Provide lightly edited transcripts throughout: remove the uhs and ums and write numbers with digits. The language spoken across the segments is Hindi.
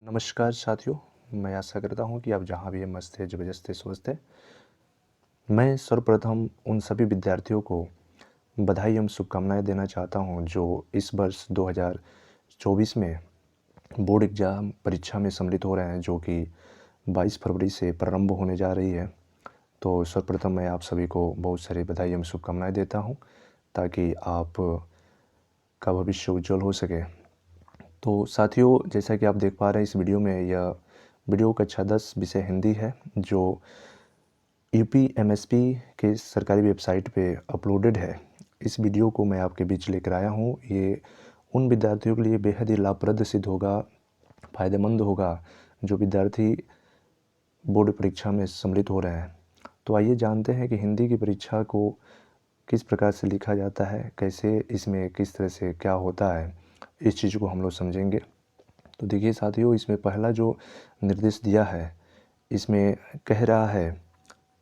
नमस्कार साथियों, मैं आशा करता हूँ कि आप जहाँ भी मस्त है, ज़बरदस्त है, स्वस्थ है। मैं सर्वप्रथम उन सभी विद्यार्थियों को बधाई एवं शुभकामनाएँ देना चाहता हूँ जो इस वर्ष 2024 में बोर्ड एग्ज़ाम परीक्षा में सम्मिलित हो रहे हैं, जो कि 22 फरवरी से प्रारंभ होने जा रही है। तो सर्वप्रथम मैं आप सभी को बहुत सारी बधाई एवं शुभकामनाएँ देता हूँ ताकि आप का भविष्य उज्जवल हो सके। तो साथियों, जैसा कि आप देख पा रहे हैं इस वीडियो में, यह वीडियो कक्षा 10 विषय हिंदी है जो यूपी एमएसपी के सरकारी वेबसाइट पे अपलोडेड है। इस वीडियो को मैं आपके बीच लेकर आया हूँ। ये उन विद्यार्थियों के लिए बेहद ही लाभप्रद सिद्ध होगा, फ़ायदेमंद होगा जो विद्यार्थी बोर्ड परीक्षा में सम्मिलित हो रहे हैं। तो आइए जानते हैं कि हिंदी की परीक्षा को किस प्रकार से लिखा जाता है, कैसे इसमें किस तरह से क्या होता है, इस चीज़ को हम लोग समझेंगे। तो देखिए साथियों, इसमें पहला जो निर्देश दिया है, इसमें कह रहा है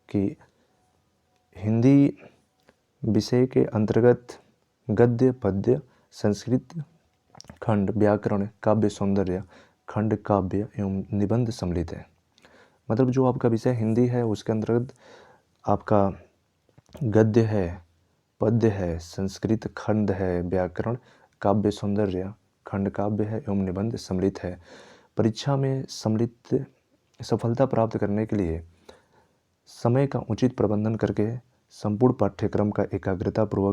कि हिंदी विषय के अंतर्गत गद्य, पद्य, संस्कृत खंड, व्याकरण, काव्य सौंदर्य खंड, काव्य एवं निबंध सम्मिलित है। मतलब जो आपका विषय हिंदी है उसके अंतर्गत आपका गद्य है, पद्य है, संस्कृत खंड है, व्याकरण, काव्य सौंदर्य खंड काव्य है एवं निबंध सम्मिलित है। परीक्षा में सम्मिलित सफलता प्राप्त करने के लिए समय का उचित प्रबंधन करके संपूर्ण पाठ्यक्रम का एकाग्रतापूर्वक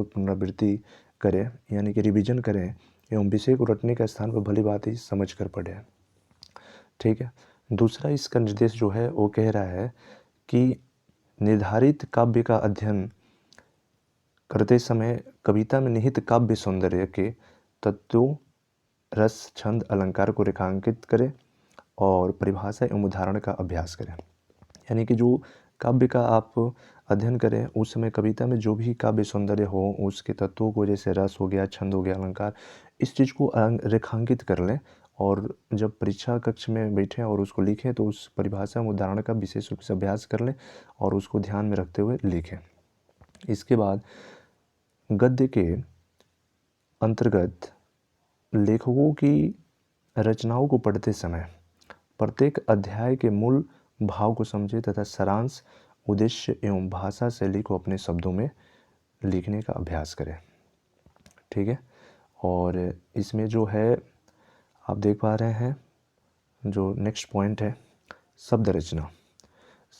पुनरावृत्ति करें, यानी कि रिवीजन करें एवं विषय को रटने का स्थान पर भली भांति समझ कर पढ़ें। ठीक है। दूसरा इसका निर्देश जो है वो कह रहा है कि निर्धारित काव्य का अध्ययन करते समय कविता में निहित काव्य सौंदर्य के तत्वों, रस, छंद, अलंकार को रेखांकित करें और परिभाषा एवं उदाहरण का अभ्यास करें। यानी कि जो काव्य का आप अध्ययन करें उस समय कविता में जो भी काव्य सौंदर्य हो उसके तत्वों को, जैसे रस हो गया, छंद हो गया, अलंकार, इस चीज़ को रेखांकित कर लें और जब परीक्षा कक्ष में बैठें और उसको लिखें तो उस परिभाषा एवं उदाहरण का विशेष रूप से अभ्यास कर लें और उसको ध्यान में रखते हुए लिखें। इसके बाद गद्य के अंतर्गत लेखकों की रचनाओं को पढ़ते समय प्रत्येक अध्याय के मूल भाव को समझें तथा सारांश, उद्देश्य एवं भाषा शैली को अपने शब्दों में लिखने का अभ्यास करें। ठीक है। और इसमें जो है आप देख पा रहे हैं, जो नेक्स्ट पॉइंट है शब्द रचना।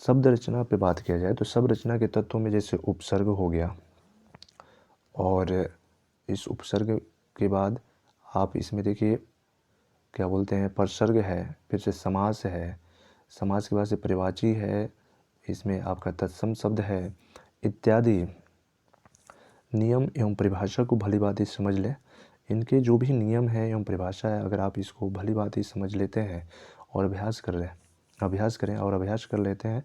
शब्द रचना पे बात किया जाए तो शब्द रचना के तत्वों में जैसे उपसर्ग हो गया, और इस उपसर्ग के बाद आप इसमें देखिए क्या बोलते हैं, परसर्ग है, फिर से समास है, समास के बाद से परिवाची है, इसमें आपका तत्सम शब्द है इत्यादि। नियम एवं परिभाषा को भली भांति समझ लें। इनके जो भी नियम है एवं परिभाषा है, अगर आप इसको भली भांति समझ लेते हैं और अभ्यास कर लेते हैं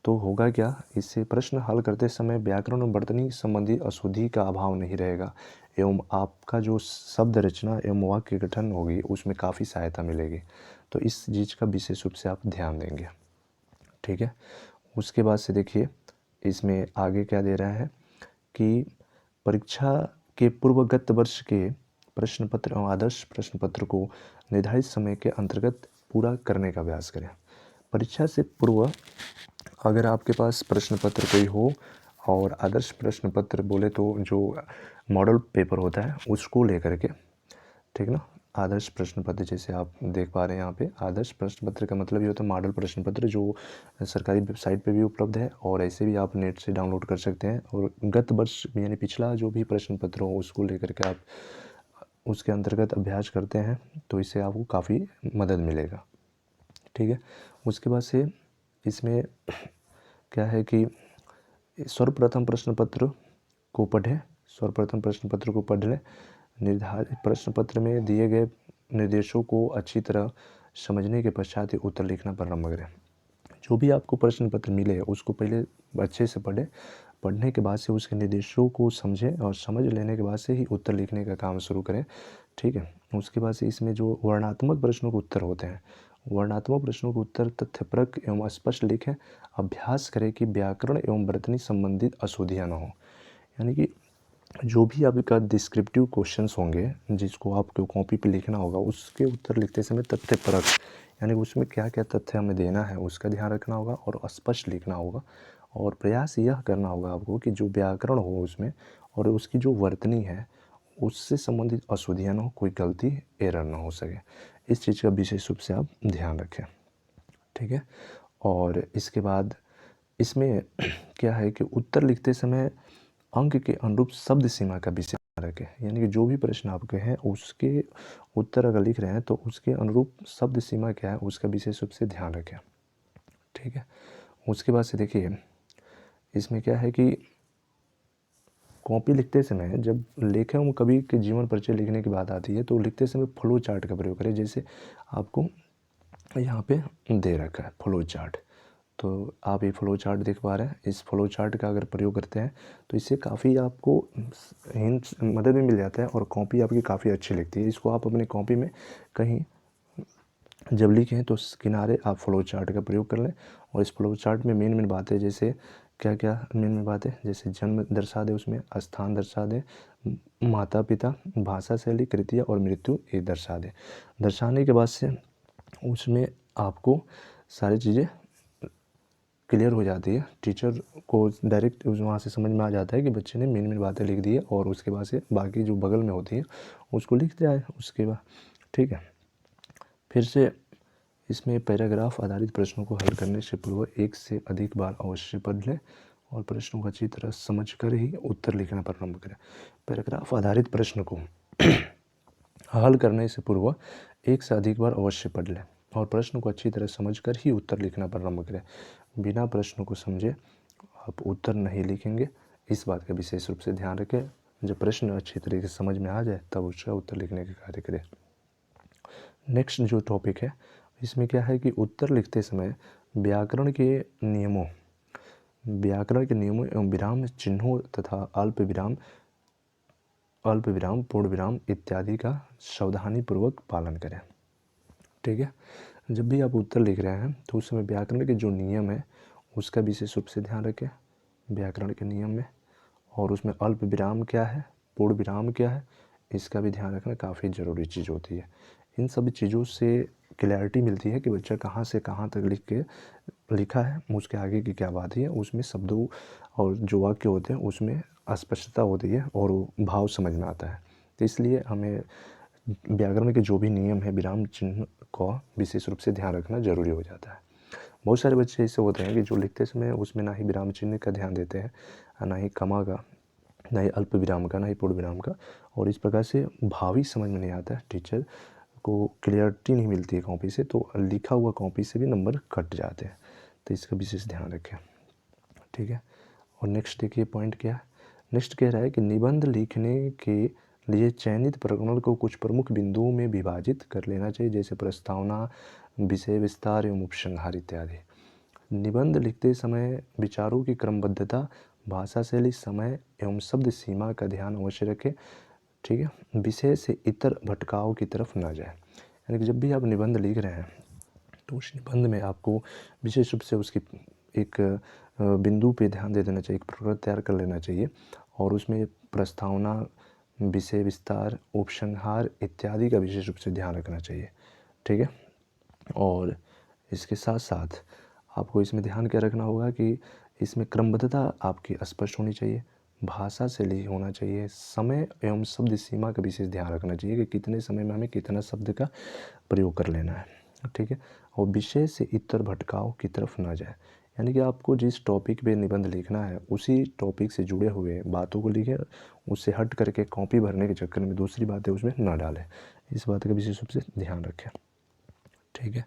तो होगा क्या, इससे प्रश्न हल करते समय व्याकरण और वर्तनी संबंधी अशुद्धि का अभाव नहीं रहेगा एवं आपका जो शब्द रचना एवं वाक्य गठन होगी उसमें काफ़ी सहायता मिलेगी। तो इस चीज़ का विशेष रूप से आप ध्यान देंगे। ठीक है। उसके बाद से देखिए इसमें आगे क्या दे रहा है कि परीक्षा के पूर्वगत वर्ष के प्रश्न पत्र एवं आदर्श प्रश्न पत्र को निर्धारित समय के अंतर्गत पूरा करने का अभ्यास करें। परीक्षा से पूर्व अगर आपके पास प्रश्न पत्र कोई हो, और आदर्श प्रश्न पत्र बोले तो जो मॉडल पेपर होता है उसको लेकर के, ठीक ना, आदर्श प्रश्न पत्र जैसे आप देख पा रहे हैं यहाँ पे, आदर्श प्रश्न पत्र का मतलब ये होता है मॉडल प्रश्न पत्र जो सरकारी वेबसाइट पे भी उपलब्ध है और ऐसे भी आप नेट से डाउनलोड कर सकते हैं। और गत वर्ष यानी पिछला जो भी प्रश्न पत्र हो उसको लेकर के आप उसके अंतर्गत अभ्यास करते हैं तो इससे आपको काफ़ी मदद मिलेगा। ठीक है। उसके बाद से इसमें क्या है कि सर्वप्रथम प्रश्न पत्र को पढ़ें, सर्वप्रथम प्रश्न पत्र को पढ़ लें। निर्धारित प्रश्न पत्र में दिए गए निर्देशों को अच्छी तरह समझने के पश्चात ही उत्तर लिखना प्रारंभ करें। जो भी आपको प्रश्न पत्र मिले उसको पहले अच्छे से पढ़ें, पढ़ने के बाद से उसके निर्देशों को समझें और समझ लेने के बाद से ही उत्तर लिखने का काम शुरू करें। ठीक है। उसके बाद से इसमें जो वर्णात्मक प्रश्नों के उत्तर होते हैं, वर्णात्मक प्रश्नों के उत्तर तथ्यपरक एवं स्पष्ट लिखें। अभ्यास करें कि व्याकरण एवं वर्तनी संबंधित अशुद्धियाँ न हो, यानी कि जो भी आपका डिस्क्रिप्टिव क्वेश्चंस होंगे जिसको आपको कॉपी पे लिखना होगा, उसके उत्तर लिखते समय तथ्यपरक, यानी उसमें क्या क्या तथ्य हमें देना है उसका ध्यान रखना होगा और स्पष्ट लिखना होगा। और प्रयास यह करना होगा आपको कि जो व्याकरण हो उसमें और उसकी जो वर्तनी है उससे संबंधित अशुद्धियाँ न हो, कोई गलती एरर ना हो सके। इस चीज़ का विशेष रूप से आप ध्यान रखें, ठीक है। और इसके बाद इसमें क्या है कि उत्तर लिखते समय अंक के अनुरूप शब्द सीमा का विशेष ध्यान रखें, यानी कि जो भी प्रश्न आपके हैं उसके उत्तर अगर लिख रहे हैं तो उसके अनुरूप शब्द सीमा क्या है उसका विशेष रूप से ध्यान रखें, ठीक है। उसके बाद से देखिए इसमें क्या है कि कॉपी लिखते समय जब लेखक में कभी के जीवन परिचय लिखने की बात आती है तो लिखते समय फ्लो चार्ट का प्रयोग करें, जैसे आपको यहाँ पे दे रखा है फ्लो चार्ट। तो आप ये फ्लो चार्ट देख पा रहे हैं, इस फ्लो चार्ट का अगर प्रयोग करते हैं तो इससे काफ़ी आपको हिंट मदद भी मिल जाता है और कॉपी आपकी काफ़ी अच्छी लिखती है। इसको आप अपनी कॉपी में कहीं जब लिखें तो किनारे आप फ्लो चार्ट का प्रयोग कर लें और इस फ्लो चार्ट में मेन बातें जैसे क्या क्या मेन बातें, जैसे जन्म दर्शा दे, उसमें स्थान दर्शा दे, माता पिता, भाषा शैली, कृतियाँ और मृत्यु ये दर्शा दे। दर्शाने के बाद से उसमें आपको सारी चीज़ें क्लियर हो जाती है, टीचर को डायरेक्ट वहाँ से समझ में आ जाता है कि बच्चे ने मेन बातें लिख दी है और उसके बाद से बाकी जो बगल में होती है उसको लिख दिया है उसके बाद, ठीक है। फिर से इसमें पैराग्राफ आधारित प्रश्नों को हल करने से पूर्व एक से अधिक बार अवश्य पढ़ लें और प्रश्नों को अच्छी तरह समझकर ही उत्तर लिखना प्रारंभ करें। पैराग्राफ आधारित प्रश्न को हल करने से पूर्व एक से अधिक बार अवश्य पढ़ लें और प्रश्न को अच्छी तरह समझकर ही उत्तर लिखना प्रारंभ करें। बिना प्रश्न को समझे आप उत्तर नहीं लिखेंगे, इस बात का विशेष रूप से ध्यान रखें। जब प्रश्न अच्छी तरीके से समझ में आ जाए तब उसका उत्तर लिखने का कार्य करें। नेक्स्ट जो टॉपिक है इसमें क्या है कि उत्तर लिखते समय व्याकरण के नियमों एवं विराम चिन्हों तथा अल्प विराम पूर्ण विराम इत्यादि का सावधानी पूर्वक पालन करें, ठीक है। जब भी आप उत्तर लिख रहे हैं तो उस समय व्याकरण के जो नियम है उसका विशेष रूप से ध्यान रखें, व्याकरण के नियम में, और उसमें अल्प विराम क्या है, पूर्ण विराम क्या है, इसका भी ध्यान रखना काफ़ी ज़रूरी चीज़ होती है। इन सभी चीज़ों से क्लैरिटी मिलती है कि बच्चा कहाँ से कहाँ तक लिखा है, उसके आगे की क्या बात है, उसमें शब्दों और जो वाक्य होते हैं उसमें अस्पष्टता होती है और भाव समझ में आता है। तो इसलिए हमें व्याकरण के जो भी नियम है विराम चिन्ह को विशेष रूप से ध्यान रखना ज़रूरी हो जाता है। बहुत सारे बच्चे ऐसे होते हैं कि जो लिखते समय उसमें ना ही विराम चिन्ह का ध्यान देते हैं, ना ही कमा का, ना ही अल्प विराम का, ना ही पूर्ण विराम का, और इस प्रकार से भाव ही समझ में नहीं आता है, टीचर को क्लियरिटी नहीं मिलती है कॉपी से, तो लिखा हुआ कॉपी से भी नंबर कट जाते हैं। तो इसका विशेष ध्यान रखें, ठीक है। और नेक्स्ट देखिए पॉइंट क्या है, नेक्स्ट कह रहा है कि निबंध लिखने के लिए चयनित प्रकरण को कुछ प्रमुख बिंदुओं में विभाजित कर लेना चाहिए, जैसे प्रस्तावना, विषय विस्तार एवं उपसंहार इत्यादि। निबंध लिखते समय विचारों की क्रमबद्धता, भाषा शैली, समय एवं शब्द सीमा का ध्यान अवश्य रखें, ठीक है। विषय से इतर भटकाव की तरफ ना जाए, यानी कि जब भी आप निबंध लिख रहे हैं तो उस निबंध में आपको विशेष रूप से उसकी एक बिंदु पे ध्यान दे देना चाहिए, एक प्रकरण तैयार कर लेना चाहिए और उसमें प्रस्तावना, विषय विस्तार, उपसंहार इत्यादि का विशेष रूप से ध्यान रखना चाहिए, ठीक है। और इसके साथ साथ आपको इसमें ध्यान क्या रखना होगा कि इसमें क्रमबद्धता आपकी स्पष्ट होनी चाहिए, भाषा शैली होना चाहिए, समय एवं शब्द सीमा का विशेष ध्यान रखना चाहिए कि कितने समय में हमें कितना शब्द का प्रयोग कर लेना है, ठीक है। और विषय से इतर भटकाव की तरफ ना जाए, यानी कि आपको जिस टॉपिक पे निबंध लिखना है उसी टॉपिक से जुड़े हुए बातों को लिखें, उससे हट करके कॉपी भरने के चक्कर में दूसरी बातें उसमें ना डालें, इस बात का विशेष रूप से ध्यान रखें, ठीक है।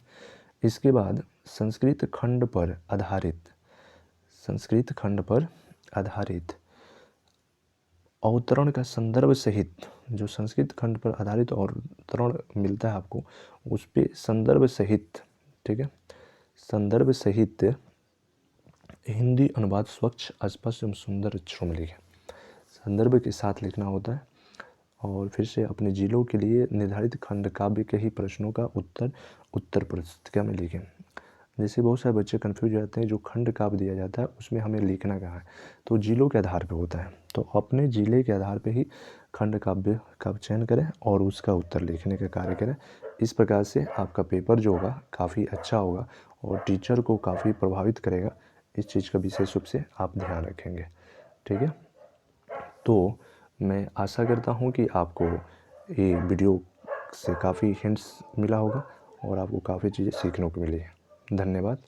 इसके बाद संस्कृत खंड पर आधारित अवतरण का संदर्भ सहित, जो संस्कृत खंड पर आधारित अवतरण मिलता है आपको उस पे संदर्भ सहित, ठीक है, संदर्भ सहित हिंदी अनुवाद स्वच्छ, स्पष्ट एवं सुंदर अक्षरों में लिखें, संदर्भ के साथ लिखना होता है। और फिर से अपने जिलों के लिए निर्धारित खंड काव्य के ही प्रश्नों का उत्तर पुस्तिका में लिखें। जैसे बहुत सारे बच्चे कन्फ्यूज हो जाते हैं, जो खंड काव्य दिया जाता है उसमें हमें लिखना कहाँ है, तो जिलों के आधार पे होता है। तो अपने ज़िले के आधार पे ही खंड काव्य का चयन करें और उसका उत्तर लिखने का कार्य करें। इस प्रकार से आपका पेपर जो होगा काफ़ी अच्छा होगा और टीचर को काफ़ी प्रभावित करेगा। इस चीज़ का विशेष रूप से आप ध्यान रखेंगे, ठीक है। तो मैं आशा करता हूँ कि आपको ये वीडियो से काफ़ी हिंट्स मिला होगा और आपको काफ़ी चीज़ें सीखने को मिली है। धन्यवाद।